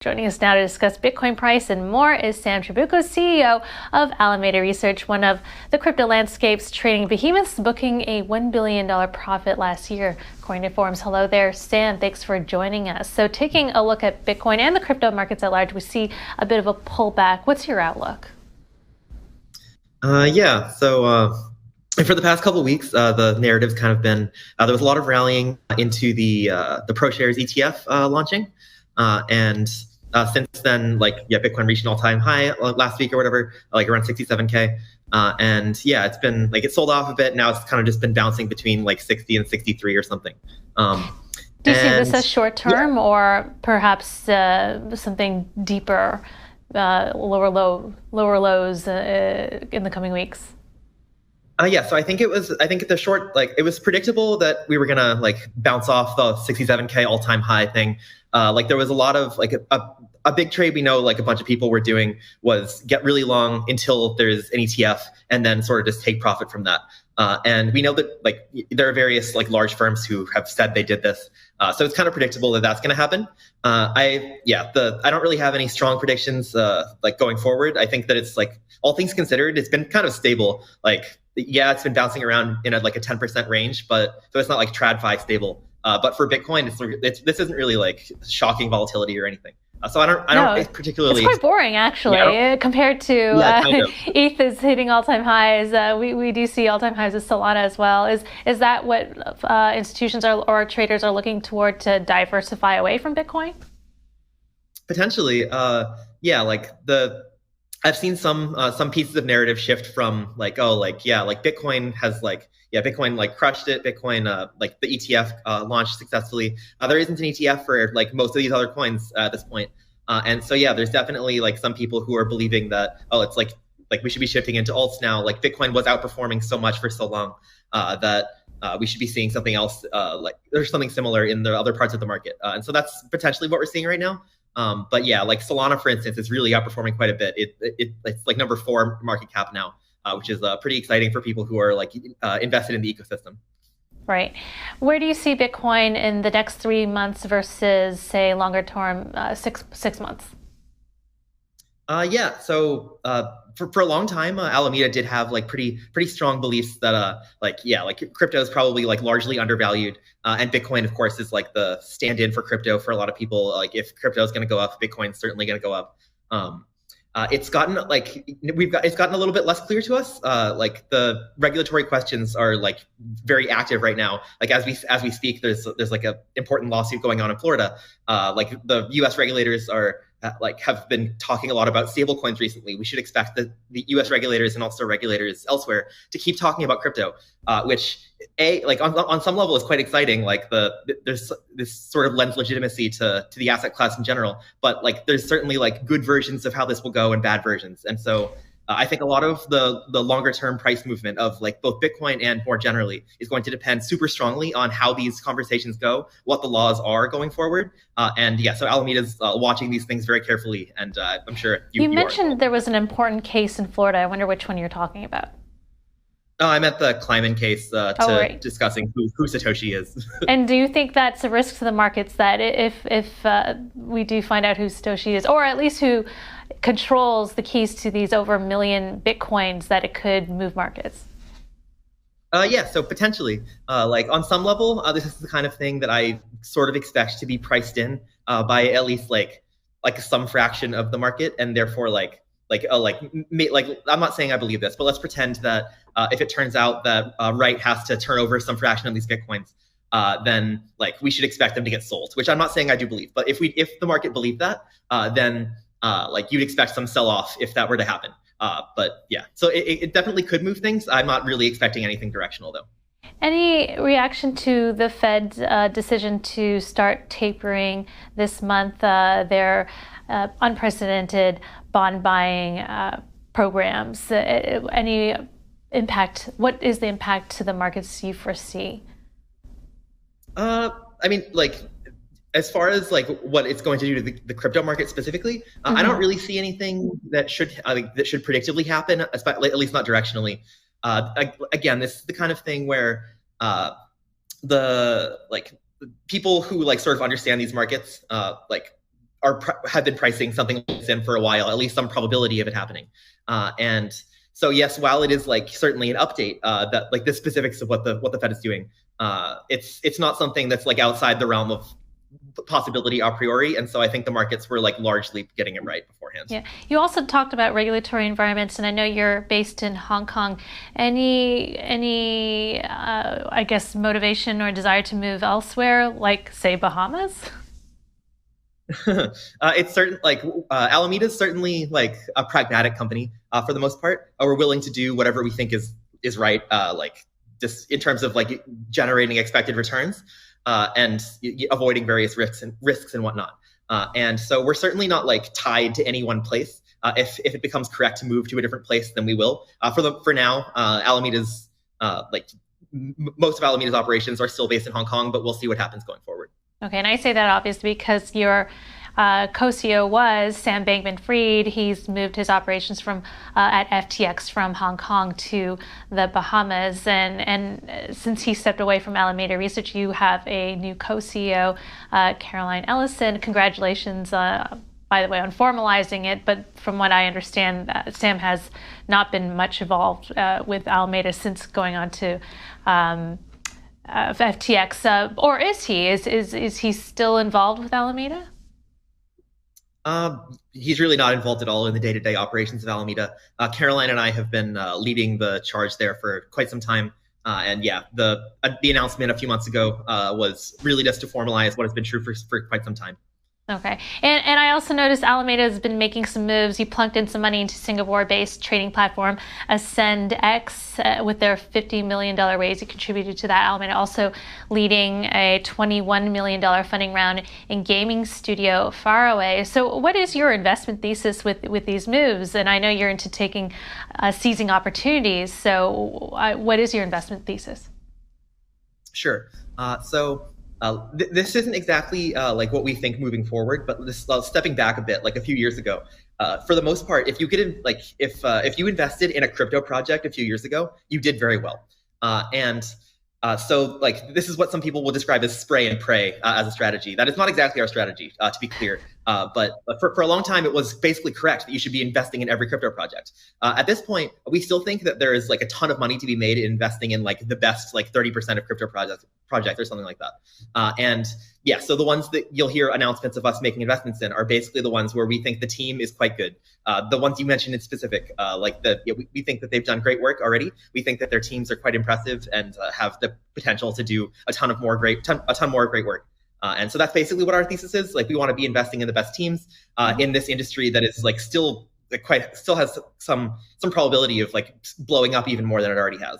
Joining us now to discuss Bitcoin price and more is Sam Trabucco, CEO of Alameda Research, one of the crypto landscape's trading behemoths, booking a $1 billion profit last year, according to Forbes. Hello there, Sam. Thanks for joining us. So taking a look at Bitcoin and the crypto markets at large, we see a bit of a pullback. What's your outlook? For the past couple of weeks, the narrative's kind of been there was a lot of rallying into the ProShares ETF launching, and since then, Bitcoin reached an all-time high last week or whatever, around 67K, and it's been it sold off a bit. Now it's kind of just been bouncing between 60 and 63 or something. Do you see this as short term, or perhaps something deeper, lower lows in the coming weeks? So I think it was predictable that we were gonna bounce off the 67K all-time high thing. There was a lot of a big trade we know a bunch of people were doing was get really long until there's an ETF and then sort of just take profit from that. And we know that there are various large firms who have said they did this. So it's kind of predictable that that's going to happen. I don't really have any strong predictions going forward. I think that it's all things considered, it's been kind of stable. It's been bouncing around in a 10% range, but so it's not TradFi stable. But for Bitcoin, this isn't really shocking volatility or anything. So I don't particularly. It's quite boring, actually, compared to ETH is hitting all-time highs. We do see all-time highs with Solana as well. Is that what institutions or traders are looking toward to diversify away from Bitcoin? Potentially, I've seen some pieces of narrative shift from Bitcoin has Bitcoin crushed it. Bitcoin the ETF launched successfully. There isn't an ETF for most of these other coins at this point, and so there's definitely some people who are believing that it's we should be shifting into alts now. Bitcoin was outperforming so much for so long that we should be seeing something else. There's something similar in the other parts of the market, and so that's potentially what we're seeing right now. But Solana, for instance, is really outperforming quite a bit. It's number 4 market cap now, which is pretty exciting for people who are invested in the ecosystem. Right. Where do you see Bitcoin in the next 3 months versus, say, longer term, 6 months? For a long time, Alameda did have pretty strong beliefs that crypto is probably largely undervalued, and Bitcoin, of course, is the stand-in for crypto for a lot of people. If crypto is going to go up, Bitcoin's certainly going to go up. It's gotten it's gotten a little bit less clear to us. The regulatory questions are very active right now. As we speak, there's a important lawsuit going on in Florida. The U.S. regulators are have been talking a lot about stablecoins recently. We should expect the U.S. regulators and also regulators elsewhere to keep talking about crypto, which on some level is quite exciting. There's this sort of lends legitimacy to the asset class in general, but there's certainly good versions of how this will go and bad versions. And so I think a lot of the longer term price movement of both Bitcoin and more generally is going to depend super strongly on how these conversations go, what the laws are going forward. So Alameda's watching these things very carefully, and I'm sure you mentioned there was an important case in Florida. I wonder which one you're talking about. I'm at the Kleiman case discussing who Satoshi is. And do you think that's a risk to the markets that if we do find out who Satoshi is, or at least who controls the keys to these over 1 million Bitcoins, that it could move markets? So potentially, on some level, this is the kind of thing that I sort of expect to be priced in by at least some fraction of the market, and therefore I'm not saying I believe this, but let's pretend that if it turns out that Wright has to turn over some fraction of these Bitcoins, then we should expect them to get sold, which I'm not saying I do believe. But if the market believed that, then you'd expect some sell-off if that were to happen. So it definitely could move things. I'm not really expecting anything directional, though. Any reaction to the Fed's decision to start tapering this month, their unprecedented bond buying programs? Any impact? What is the impact to the markets you foresee? As far as what it's going to do to the crypto market specifically, I don't really see anything that should predictably happen, at least not directionally. Again, this is the kind of thing where the people who sort of understand these markets have been pricing something like this in for a while, at least some probability of it happening. And so yes, while it is like certainly an update, that like the specifics of what the Fed is doing, it's not something that's like outside the realm of possibility a priori. And so I think the markets were like largely getting it right beforehand. Yeah. You also talked about regulatory environments, and I know you're based in Hong Kong. Any I guess motivation or desire to move elsewhere, like say Bahamas? It's certain like Alameda is certainly like a pragmatic company for the most part. We're willing to do whatever we think is right, like just in terms of like generating expected returns and avoiding various risks and whatnot. And so we're certainly not like tied to any one place. If it becomes correct to move to a different place, then we will. For now, Alameda's most of Alameda's operations are still based in Hong Kong, but we'll see what happens going forward. Okay, and I say that obviously because your co-CEO was Sam Bankman-Fried. He's moved his operations from at FTX from Hong Kong to the Bahamas, and since he stepped away from Alameda Research, you have a new co-CEO, Caroline Ellison. Congratulations, by the way, on formalizing it. But from what I understand, Sam has not been much involved with Alameda since going on to FTX, or is he? Is he still involved with Alameda? He's really not involved at all in the day-to-day operations of Alameda. Caroline and I have been leading the charge there for quite some time. And yeah, the announcement a few months ago was really just to formalize what has been true for quite some time. Okay. And I also noticed Alameda has been making some moves. You plunked in some money into Singapore-based trading platform AscendX with their $50 million raise. You contributed to that. Alameda also leading a $21 million funding round in gaming studio Faraway. So what is your investment thesis with these moves? And I know you're into seizing opportunities. So what is your investment thesis? Sure. This isn't exactly like what we think moving forward, but stepping back a bit, like a few years ago, for the most part, if you if you invested in a crypto project a few years ago, you did very well. So like this is what some people will describe as spray and pray as a strategy. That is not exactly our strategy, to be clear. But for a long time, it was basically correct that you should be investing in every crypto project. At this point, we still think that there is like a ton of money to be made in investing in like the best like 30% of crypto projects or something like that. And yeah, so the ones that you'll hear announcements of us making investments in are basically the ones where we think the team is quite good. The ones you mentioned in specific, we think that they've done great work already. We think that their teams are quite impressive and have the potential to do a ton more great work. And so that's basically what our thesis is. Like we want to be investing in the best teams in this industry that is like still has some probability of like blowing up even more than it already has.